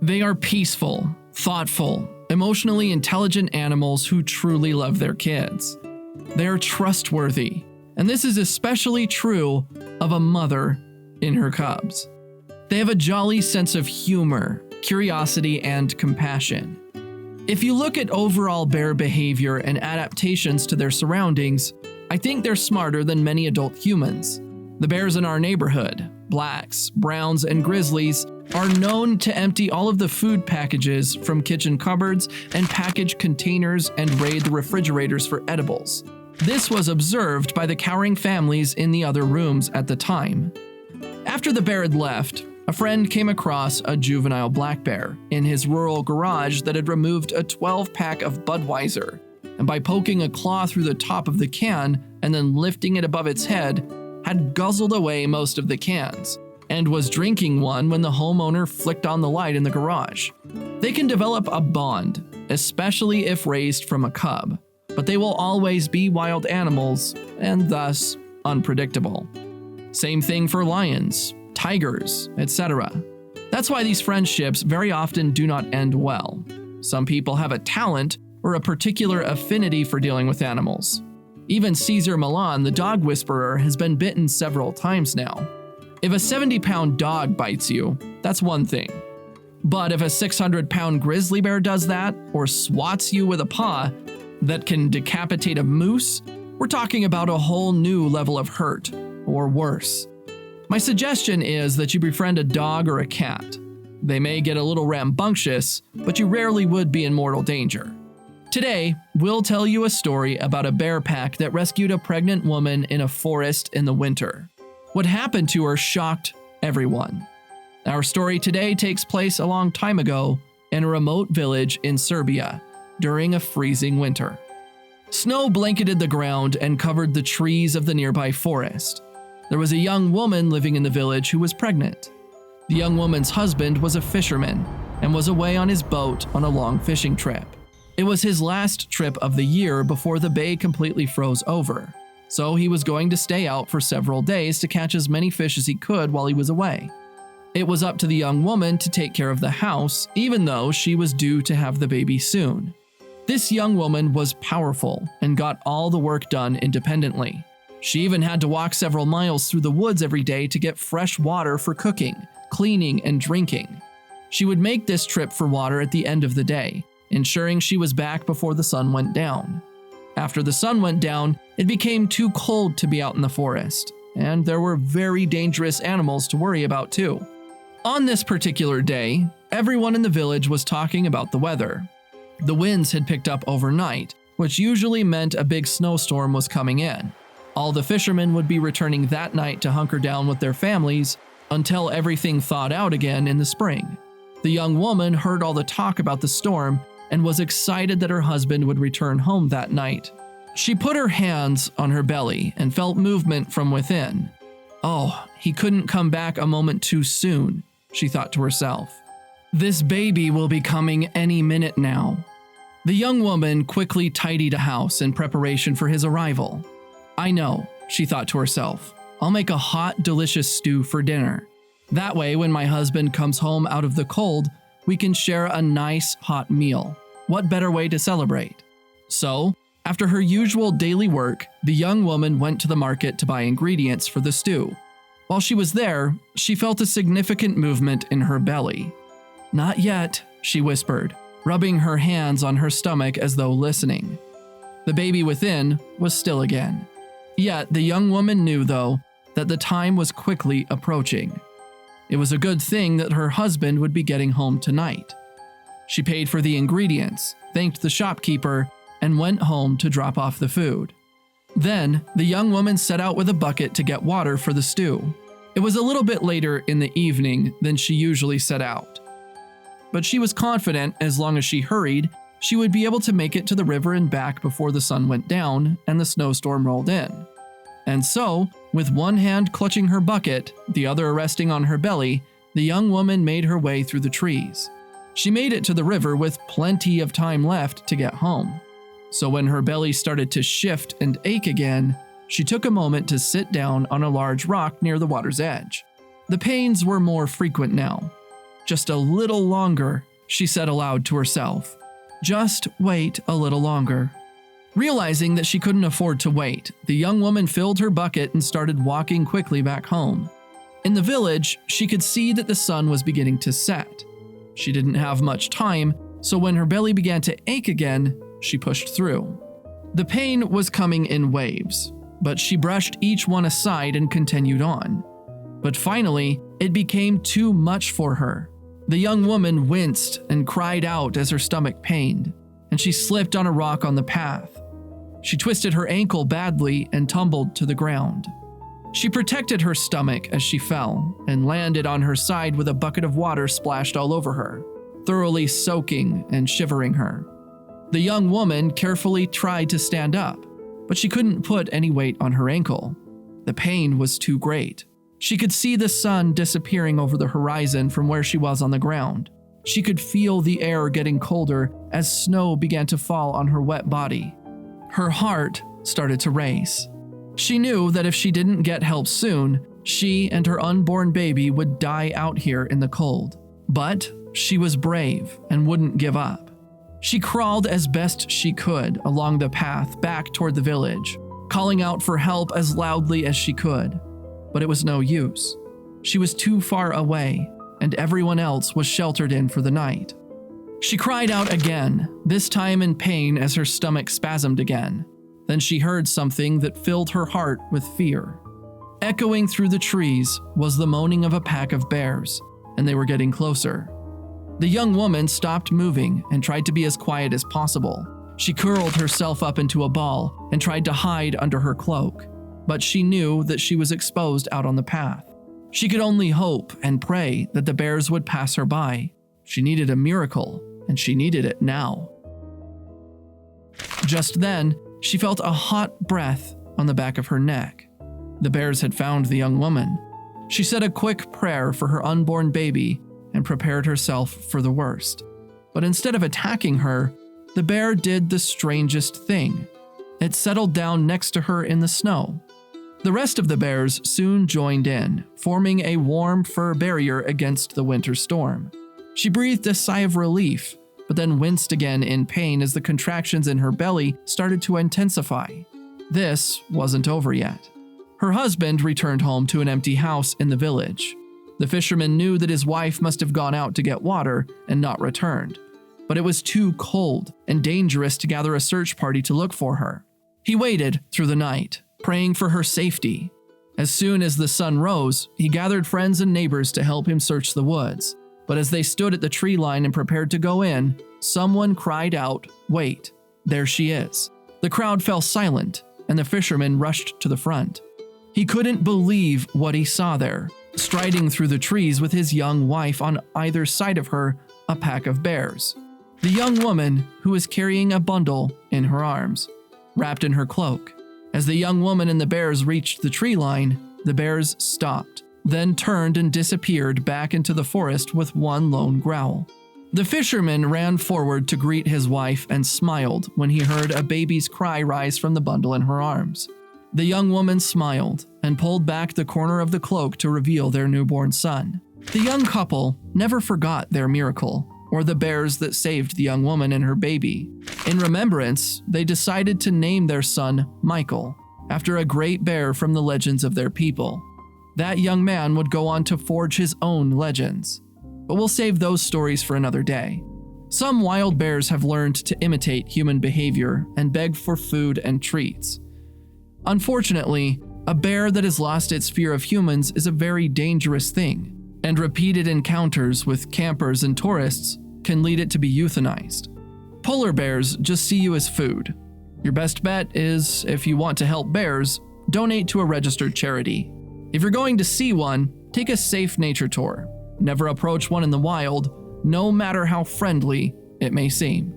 They are peaceful, thoughtful, emotionally intelligent animals who truly love their kids. They are trustworthy, and this is especially true of a mother in her cubs. They have a jolly sense of humor, curiosity, and compassion. If you look at overall bear behavior and adaptations to their surroundings, I think they're smarter than many adult humans. The bears in our neighborhood, blacks, browns, and grizzlies, are known to empty all of the food packages from kitchen cupboards and package containers and raid the refrigerators for edibles. This was observed by the cowering families in the other rooms at the time. After the bear had left, a friend came across a juvenile black bear in his rural garage that had removed a 12-pack of Budweiser, and by poking a claw through the top of the can and then lifting it above its head, had guzzled away most of the cans, and was drinking one when the homeowner flicked on the light in the garage. They can develop a bond, especially if raised from a cub, but they will always be wild animals and thus unpredictable. Same thing for lions, tigers, etc. That's why these friendships very often do not end well. Some people have a talent or a particular affinity for dealing with animals. Even Caesar Milan, the dog whisperer, has been bitten several times now. If a 70-pound dog bites you, that's one thing. But if a 600-pound grizzly bear does that, or swats you with a paw that can decapitate a moose, we're talking about a whole new level of hurt, or worse. My suggestion is that you befriend a dog or a cat. They may get a little rambunctious, but you rarely would be in mortal danger. Today, we'll tell you a story about a bear pack that rescued a pregnant woman in a forest in the winter. What happened to her shocked everyone. Our story today takes place a long time ago in a remote village in Serbia during a freezing winter. Snow blanketed the ground and covered the trees of the nearby forest. There was a young woman living in the village who was pregnant. The young woman's husband was a fisherman and was away on his boat on a long fishing trip. It was his last trip of the year before the bay completely froze over, so he was going to stay out for several days to catch as many fish as he could while he was away. It was up to the young woman to take care of the house, even though she was due to have the baby soon. This young woman was powerful and got all the work done independently. She even had to walk several miles through the woods every day to get fresh water for cooking, cleaning, and drinking. She would make this trip for water at the end of the day, ensuring she was back before the sun went down. After the sun went down, it became too cold to be out in the forest, and there were very dangerous animals to worry about too. On this particular day, everyone in the village was talking about the weather. The winds had picked up overnight, which usually meant a big snowstorm was coming in. All the fishermen would be returning that night to hunker down with their families until everything thawed out again in the spring. The young woman heard all the talk about the storm and was excited that her husband would return home that night. She put her hands on her belly and felt movement from within. Oh, he couldn't come back a moment too soon, she thought to herself. This baby will be coming any minute now. The young woman quickly tidied a house in preparation for his arrival. I know, she thought to herself. I'll make a hot, delicious stew for dinner. That way, when my husband comes home out of the cold, we can share a nice, hot meal. What better way to celebrate? So, after her usual daily work, the young woman went to the market to buy ingredients for the stew. While she was there, she felt a significant movement in her belly. Not yet, she whispered, rubbing her hands on her stomach as though listening. The baby within was still again. Yet the young woman knew, though, that the time was quickly approaching. It was a good thing that her husband would be getting home tonight. She paid for the ingredients, thanked the shopkeeper, and went home to drop off the food. Then, the young woman set out with a bucket to get water for the stew. It was a little bit later in the evening than she usually set out. But she was confident as long as she hurried, she would be able to make it to the river and back before the sun went down and the snowstorm rolled in. And so, with one hand clutching her bucket, the other resting on her belly, the young woman made her way through the trees. She made it to the river with plenty of time left to get home. So when her belly started to shift and ache again, she took a moment to sit down on a large rock near the water's edge. The pains were more frequent now. Just a little longer, she said aloud to herself. Just wait a little longer. Realizing that she couldn't afford to wait, the young woman filled her bucket and started walking quickly back home. In the village, she could see that the sun was beginning to set. She didn't have much time, so when her belly began to ache again, she pushed through. The pain was coming in waves, but she brushed each one aside and continued on. But finally, it became too much for her. The young woman winced and cried out as her stomach pained, and she slipped on a rock on the path. She twisted her ankle badly and tumbled to the ground. She protected her stomach as she fell and landed on her side with a bucket of water splashed all over her, thoroughly soaking and shivering her. The young woman carefully tried to stand up, but she couldn't put any weight on her ankle. The pain was too great. She could see the sun disappearing over the horizon from where she was on the ground. She could feel the air getting colder as snow began to fall on her wet body. Her heart started to race. She knew that if she didn't get help soon, she and her unborn baby would die out here in the cold. But she was brave and wouldn't give up. She crawled as best she could along the path back toward the village, calling out for help as loudly as she could. But it was no use. She was too far away, and everyone else was sheltered in for the night. She cried out again, this time in pain as her stomach spasmed again. Then she heard something that filled her heart with fear. Echoing through the trees was the moaning of a pack of bears, and they were getting closer. The young woman stopped moving and tried to be as quiet as possible. She curled herself up into a ball and tried to hide under her cloak, but she knew that she was exposed out on the path. She could only hope and pray that the bears would pass her by. She needed a miracle, and she needed it now. Just then, she felt a hot breath on the back of her neck. The bears had found the young woman. She said a quick prayer for her unborn baby and prepared herself for the worst. But instead of attacking her, the bear did the strangest thing. It settled down next to her in the snow. The rest of the bears soon joined in, forming a warm fur barrier against the winter storm. She breathed a sigh of relief, but then winced again in pain as the contractions in her belly started to intensify. This wasn't over yet. Her husband returned home to an empty house in the village. The fisherman knew that his wife must have gone out to get water and not returned, but it was too cold and dangerous to gather a search party to look for her. He waited through the night, praying for her safety. As soon as the sun rose, he gathered friends and neighbors to help him search the woods. But as they stood at the tree line and prepared to go in, someone cried out, "Wait, there she is." The crowd fell silent, and the fisherman rushed to the front. He couldn't believe what he saw there, striding through the trees with his young wife on either side of her, a pack of bears. The young woman who was carrying a bundle in her arms, wrapped in her cloak. As the young woman and the bears reached the tree line, the bears stopped, then turned and disappeared back into the forest with one lone growl. The fisherman ran forward to greet his wife and smiled when he heard a baby's cry rise from the bundle in her arms. The young woman smiled and pulled back the corner of the cloak to reveal their newborn son. The young couple never forgot their miracle or the bears that saved the young woman and her baby. In remembrance, they decided to name their son Michael, after a great bear from the legends of their people. That young man would go on to forge his own legends. But we'll save those stories for another day. Some wild bears have learned to imitate human behavior and beg for food and treats. Unfortunately, a bear that has lost its fear of humans is a very dangerous thing, and repeated encounters with campers and tourists can lead it to be euthanized. Polar bears just see you as food. Your best bet is, if you want to help bears, donate to a registered charity. If you're going to see one, take a safe nature tour. Never approach one in the wild, no matter how friendly it may seem.